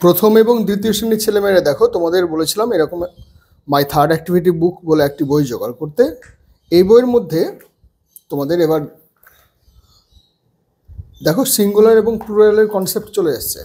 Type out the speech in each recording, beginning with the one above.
প্রথম এবং দ্বিতীয় শ্রেণীর ছেলেমেয়েরা দেখো, তোমাদের বলেছিলাম এরকম মাই থার্ড অ্যাক্টিভিটি বুক বলে একটি বই জোগাড় করতে। এই বইয়ের মধ্যে তোমাদের এবার দেখো সিঙ্গুলার এবং প্লুরালের কনসেপ্ট চলে এসছে,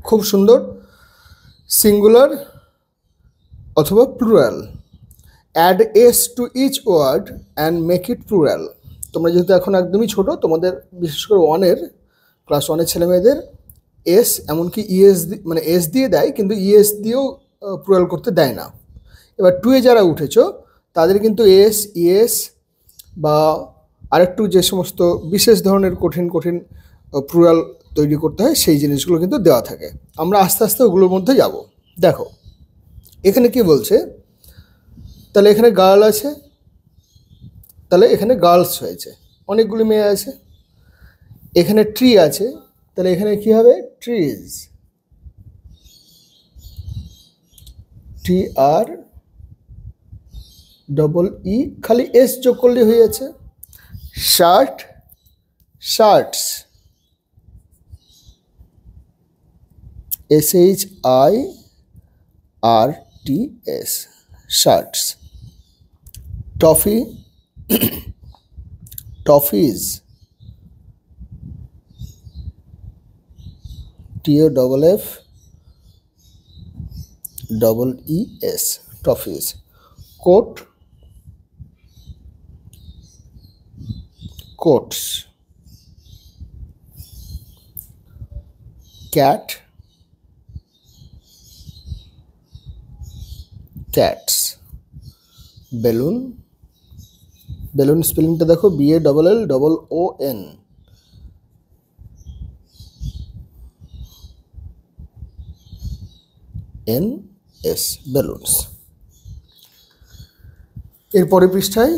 খুব সুন্দর। সিঙ্গুলার অথবা plural, add S to each word and make it plural. তোমরা যেহেতু এখন একদমই ছোট, তোমাদের বিশেষ করে ক্লাস ওয়ানের ছেলেমেয়েদের এস এমনকি ইএস মানে এস দিয়ে দেয়, কিন্তু ইএস দিয়েও প্লুরাল করতে দেয় না। এবার টুয়ে যারা উঠেছো তাদের কিন্তু এস, ইএস বা আরেকটু যে সমস্ত বিশেষ ধরনের কঠিন প্লুরাল তৈরি করতে হয় সেই জিনিসগুলো কিন্তু দেওয়া থাকে। আমরা আস্তে আস্তে ওগুলোর মধ্যে যাব। দেখো এখানে কি বলছে, তাহলে এখানে গার্ল আছে, তাহলে এখানে গার্লস হয়েছে, অনেকগুলি মেয়ে আছে। এখানে ট্রি আছে, তাহলে এখানে কি হবে, ট্রিজ, টি আর ডবল ই, খালি এস যোগ করলে হয়ে যাচ্ছে। Shirt, shirts, SHIRTS, shirts. Toffee, toffees, TOFFEES, toffees. Coat, coats. Cat, cats. Balloon, balloon স্পেলিংটা দেখো, BALLON, NS, বেলুনস। এরপরে পৃষ্ঠায়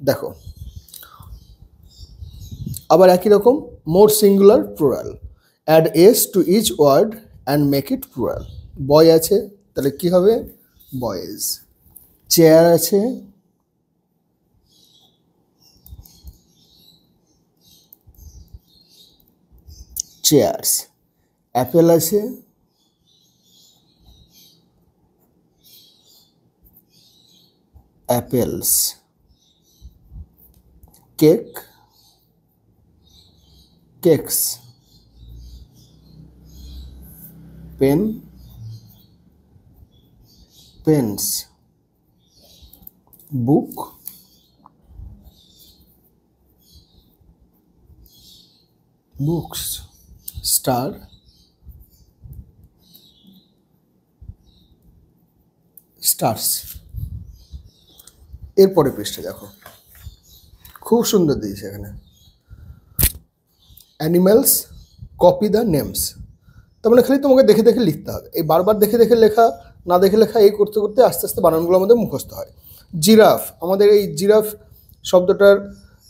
দেখো আবার একই রকম, more singular plural, add S to each word and make it plural. Boy আছে, তাহলে কি হবে, বয়েজ। চেয়ার আছে, চেয়ার্স। অ্যাপেল আছে, apples. Cake, cakes. Pen, pens. Book, books. Star, stars. এরপরে পৃষ্ঠা দেখো, খুব সুন্দর দিয়েছে এখানে, অ্যানিম্যালস, কপি দ্য নেমস। তার মানে খালি তোমাকে দেখে দেখে লিখতে হবে। এই বারবার দেখে দেখে লেখা, না দেখে লেখা, এই করতে করতে আস্তে আস্তে বানানগুলো আমাদের মুখস্থ হয়। জিরাফ, আমাদের এই জিরাফ শব্দটার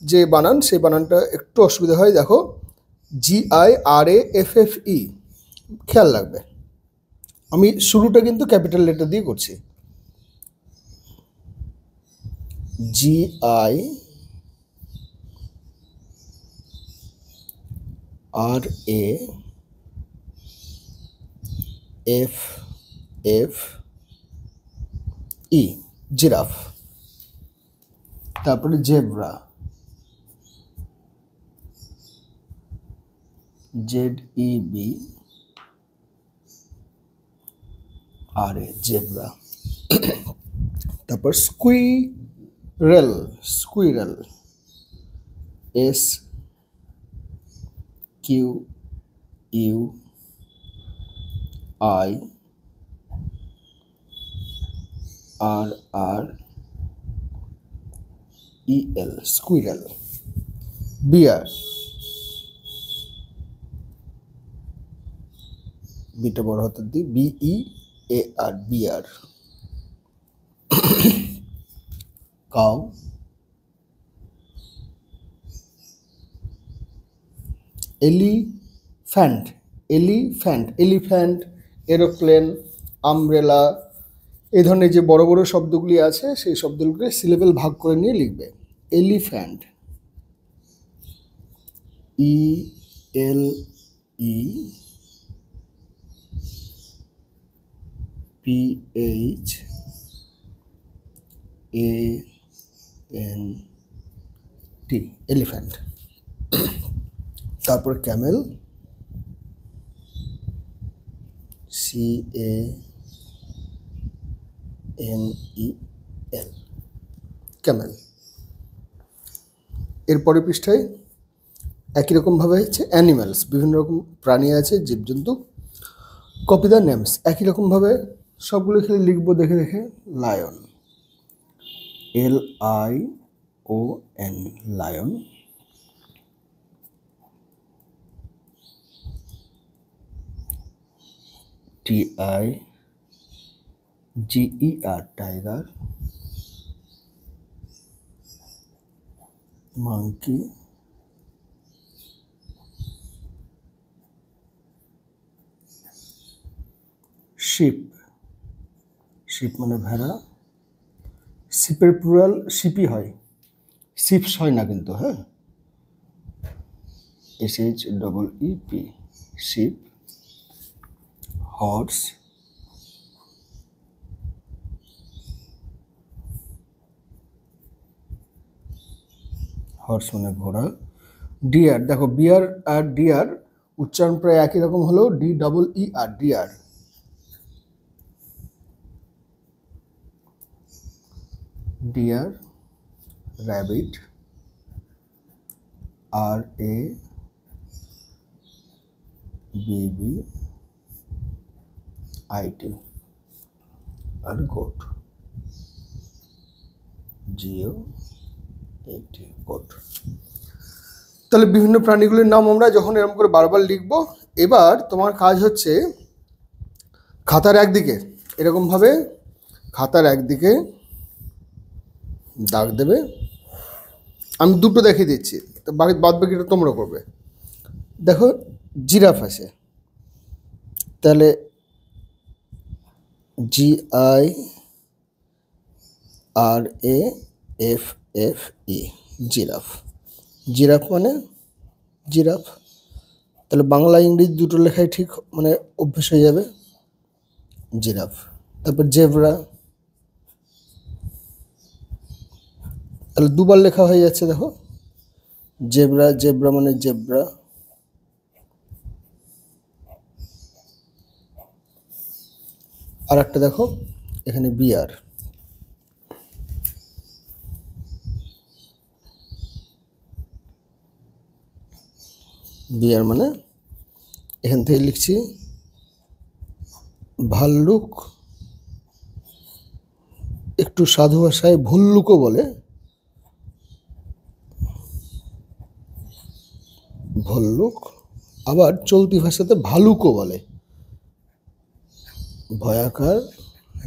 যে বানান, সেই বানানটা একটু অসুবিধা হয়। দেখো GIRAFFE, খেয়াল রাখবে। আমি শুরুটা কিন্তু ক্যাপিটাল লেটার দিয়ে করছি, GIRAFFE, জিরাফ। তারপরে জেব্রা, ZEBRA, জেব্রা। তারপর squirrel, squirrel, SQUIRREL, squirrel. Bear, বিটা বড় হাতের দিই, BEAR, bear. Cow, elephant, elephant, aeroplane, umbrella, এই ধরনের যে বড় বড় শব্দগুলি আছে সেই শব্দগুলোকে সিলেবেল ভাগ করে নিয়ে লিখবে। Elephant, ELEPHANT, PHANT, elephant. তারপর ক্যামেল, CANEL, ক্যামেল। এরপরের পৃষ্ঠায় একই রকমভাবে হচ্ছে অ্যানিম্যালস, বিভিন্ন রকম প্রাণী আছে, জীবজন্তু। কপি দ্য নেমস, একই রকমভাবে সবগুলো খেলে লিখবো দেখে দেখে। Lion, LION, lion. TIGER, tiger. Monkey, sheep, sheep মানে ভেড়া। শিপের প্লুরাল শিপই হয়, শিপস হয় না কিন্তু, হ্যাঁ। SHEEP, sheep. হর্স, হর্স মানে ঘোড়া। ডিয়ার, দেখো বিয়ার আর ডিয়ার উচ্চারণ প্রায় একই রকম হলো, DEER, deer. Deer, rabbit, RABBIT, আর গোট, GOAT, গোট। তাহলে বিভিন্ন প্রাণীগুলির নাম আমরা যখন এরকম করে বারবার লিখব, এবার তোমার কাজ হচ্ছে খাতার একদিকে এরকমভাবে, খাতার একদিকে দাগ দেবে। আমি দুটো দেখিয়ে দিচ্ছি, তো বাদ বাকিটা তোমরা করবে। দেখো জিরাফ আছে, তাহলে GIRAFFE, জিরাফ। জিরাফ মানে জিরাফ। তাহলে বাংলা ইংরেজি দুটো লেখাই ঠিক মানে অভ্যেস হয়ে যাবে, জিরাফ। তারপর জেব্রা, তাহলে দুবার লেখা হয়ে যাচ্ছে, দেখো জেব্রা, জেব্রা মানে জেব্রা। আর একটা দেখো এখানে বিয়ার, বিয়ার মানে এখান থেকে লিখছি ভাল্লুক, একটু সাধু ভাষায় ভল্লুকও বলে, ভল্লুক। আবার চলতি ভাষাতে ভালুকও বলে, ভয়াকার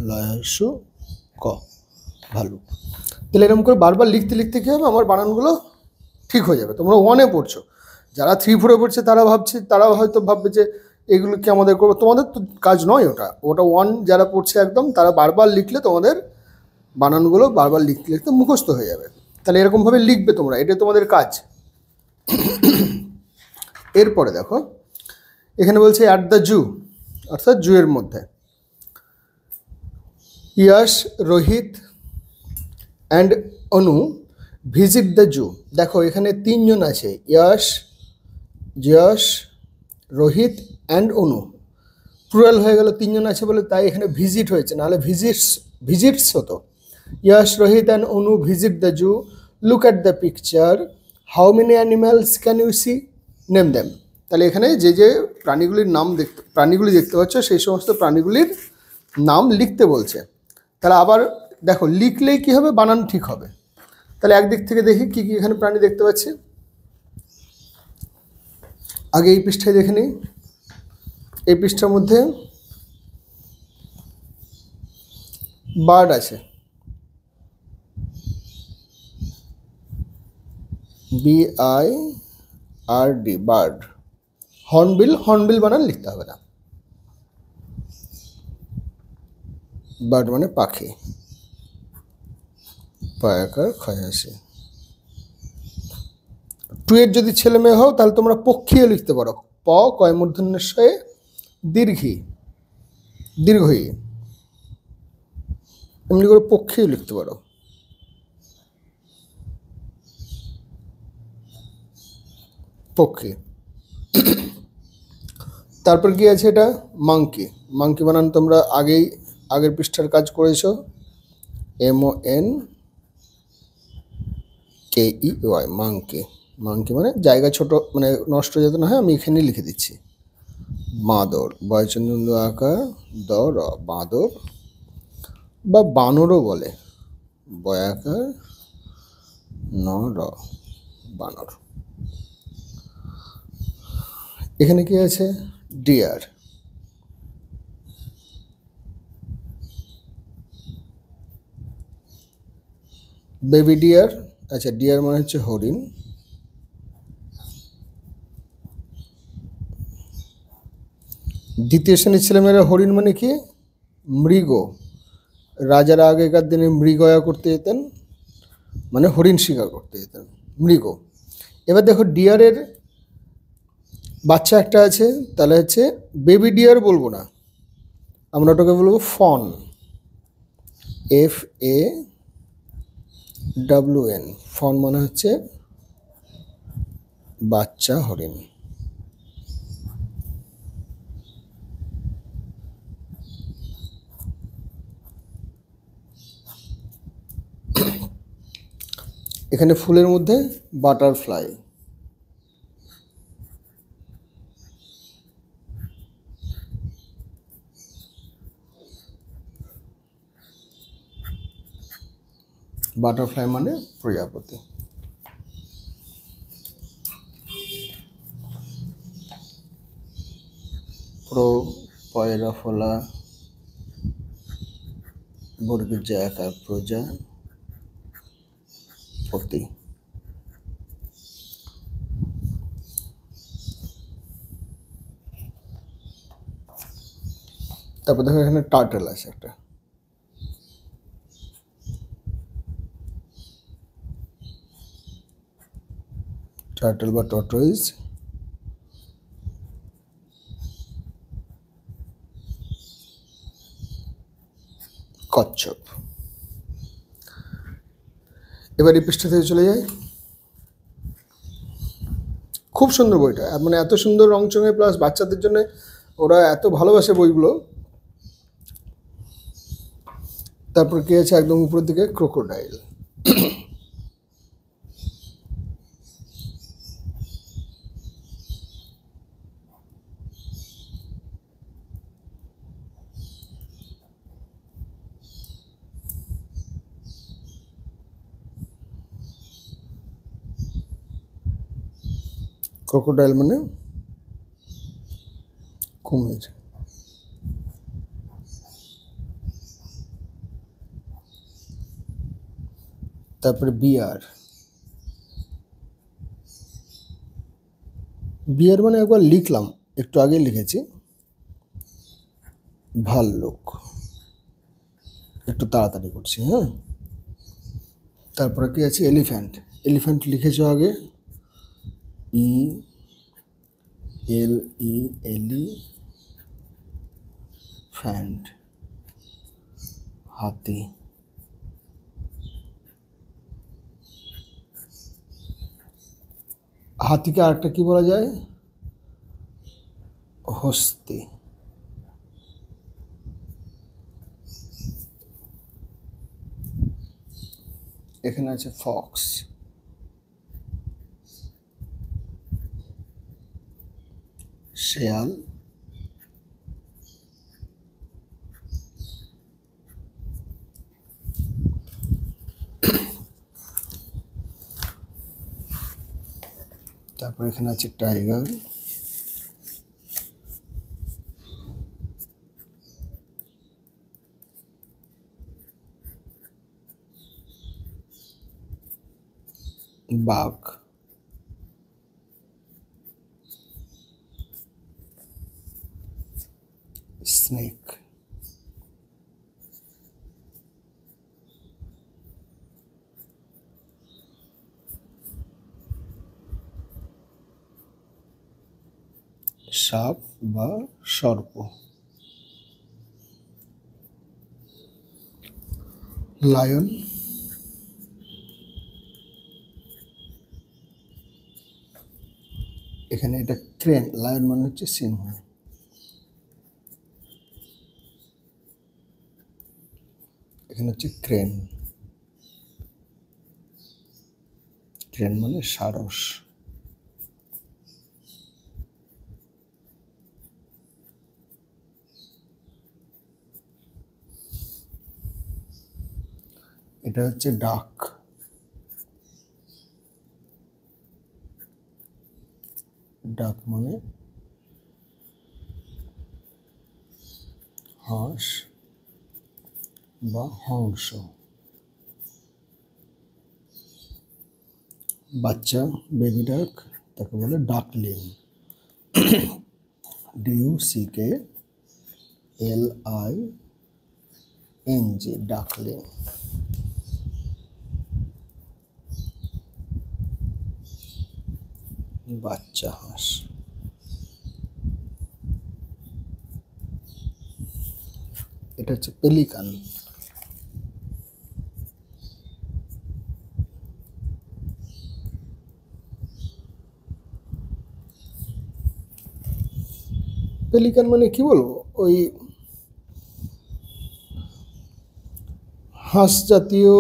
লয়স্য ক, ভালুক। তাহলে এরকম করে বারবার লিখতে লিখতে কী হবে, আমার বানানগুলো ঠিক হয়ে যাবে। তোমরা 1-এ পড়ছো, যারা 3-4-এ পড়ছে তারা হয়তো ভাববে যে এগুলো কি আমাদের করবো, তোমাদের তো কাজ নয় ওটা। 1 যারা পড়ছে একদম, তারা বারবার লিখলে তোমাদের বানানগুলো বারবার লিখতে লিখতে মুখস্থ হয়ে যাবে। তাহলে এরকমভাবে লিখবে তোমরা, এটা তোমাদের কাজ। এরপরে দেখো এখানে বলছে অ্যাট দ্য জু, অর্থাৎ জুয়ের মধ্যে। Yash, Rohit and Anu visit the zoo. দেখো এখানে 3 জন আছে, ইয়াশ, রোহিত অ্যান্ড অনু। প্লুরাল হয়ে গেল, 3 জন আছে বলে তাই এখানে ভিজিট হয়েছে, নাহলে ভিজিটস হতো। Yash, Rohit and Anu visit the zoo. Look at the picture. How many animals can you see, name them. তাহলে এখানে যে যে প্রাণীগুলি দেখতে পাচ্ছ সেই সমস্ত প্রাণীগুলির নাম লিখতে বলছে। তাহলে আবার দেখো লিখলেই কী হবে, বানান ঠিক হবে। তাহলে একদিক থেকে দেখি কী কী এখানে প্রাণী দেখতে পাচ্ছি। আগে এই পৃষ্ঠায় দেখে নিই। এই পৃষ্ঠার মধ্যে বার্ড আছে, BIRD, বার্ড। হর্নবিল বানান লিখতে হবে না, বার্ড মানে পাখি, পায়াকার খয়াসি। 2-এর যদি ছেলে মেয়ে হও তাহলে তোমরা পক্ষীও লিখতে পারো, প কয় মূর্ধন্যস্বয়ে দীর্ঘী। এমনি করে পক্ষীও লিখতে পারো। পক্ষী। তারপর কি আছে এটা? মাংকি। মাংকি বানান তোমরা আগের পৃষ্ঠার কাজ করেছো। MONKEY, monkey. মাংকি মানে জায়গা ছোট, মানে নষ্ট যাতে না হয়, আমি এখানে লিখে দিচ্ছি। বাঁদর, বয়চন্দ্র আকার দ র, বাঁদর বা বানরও বলে, বয়াকার ন র, বানর। এখানে কি আছে? ডিয়ার। Baby deer. আচ্ছা, ডিয়ার মানে হচ্ছে হরিণ। দ্বিতীয় শ্রেণীর ছেলেমেয়েরা হরিণ মানে কি? মৃগ। রাজারা আগেকার দিনে মৃগয়া করতে যেতেন, মানে হরিণ শিকার করতে যেতেন, মৃগ। এবার দেখো ডিয়ারের বাচ্চা একটা আছে, তাহলে হচ্ছে বেবি ডিয়ার বলবো না, আমরা ওটাকে বলবো ফন। FAWN, ফন মানে হচ্ছে বাচ্চা হরিণ। এখানে ফুলের মধ্যে বাটারফ্লাই। বাটারফ্লাই মানে প্রজাপতি। পয়রা ফলা, বর্গের জায়গা প্রজাপতি। তারপর দেখো এখানে টার্টেল আছে একটা। টার্টেল বা টর্টয়েজ। কচ্ছপ। এবার এই পৃষ্ঠা থেকে চলে যাই। খুব সুন্দর বইটা, মানে এত সুন্দর রংচঙে, প্লাস বাচ্চাদের জন্য ওরা এত ভালোবাসে বইগুলো। তারপর কি আছে একদম উপরের দিকে? ক্রোকোডাইল। ক্রোকোডাইল মানে কুমির। তারপরে বিয়ার। বিয়ার মানে একবার লিখলাম, একটু আগে লিখেছি, ভাল্লুক। একটু তাড়াতাড়ি করছি, হ্যাঁ। তারপরে কি আছে? এলিফ্যান্ট। এলিফ্যান্ট লিখেছ আগে, ELE, ফ্যান্ট। হাতি। হাতিকে আরেকটা কি বলা যায়? হস্তি। এখানে আছে ফক্স। শেয়াল। তারপর এখানে আছে টাইগার। বাঘ। স্নেক। সাপ বা সর্প। লায়ন, এখানে এটা ক্রেন, লায়ন মানে হচ্ছে সিংহ, এখানে হচ্ছে ক্রেন, ক্রেন মানে সারস। এটা হচ্ছে ডাক, ডাক মানে হাঁস বা হংস। বাচ্চা বেবি ডাক তাকে বলে ডাকলিং, DUCKLING, ডাকলিং। বাচ্চা হাঁস। এটা হচ্ছে পেলিকান, পেলিকান মানে কি বলবো, ওই হাঁস জাতীয়,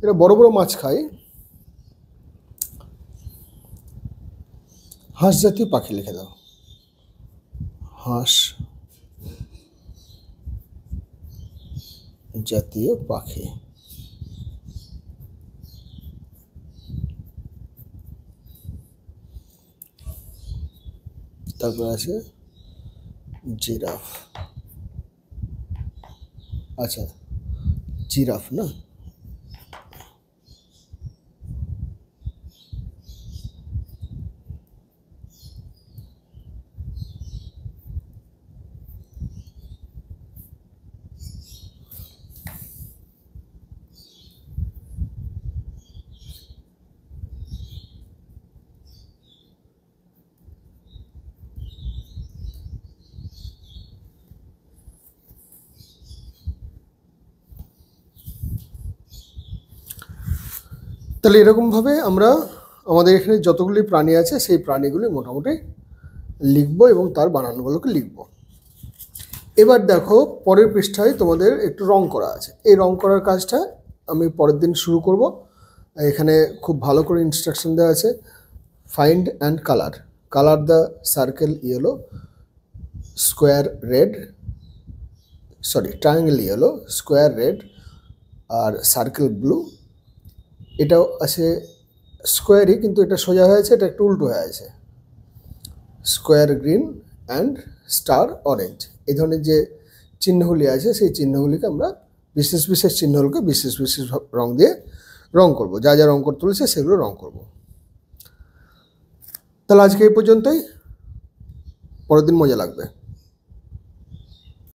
এরা বড় বড় মাছ খায়, হাঁস জাতীয় পাখি লিখে দাও, হাঁস জাতীয় পাখি। তারপর আছে জিরাফ, আচ্ছা জিরাফ না, তাহলে এরকমভাবে আমরা আমাদের এখানে যতগুলি প্রাণী আছে সেই প্রাণীগুলি মোটামুটি লিখব এবং তার বানানগুলোকে লিখব। এবার দেখো পরের পৃষ্ঠায় তোমাদের একটু রং করা আছে, এই রং করার কাজটা আমি পরের দিন শুরু করব। এখানে খুব ভালো করে ইনস্ট্রাকশন দেওয়া আছে, find and colour, colour the circle yellow, square red, sorry triangle yellow, square red আর সার্কেল ব্লু। এটাও আছে স্কোয়ারই কিন্তু এটা সোজা হয়েছে, এটা একটু উল্টো হয়ে আছে, square green and star orange. এই ধরনের যে চিহ্নগুলি আছে সেই চিহ্নগুলিকে আমরা বিশেষ বিশেষ চিহ্নগুলোকে বিশেষ বিশেষ রং দিয়ে রং করব, যা যা রং করতে বলেছে সেগুলো রং করব। তাহলে আজকে এই পর্যন্তই, পরের দিন মজা লাগবে।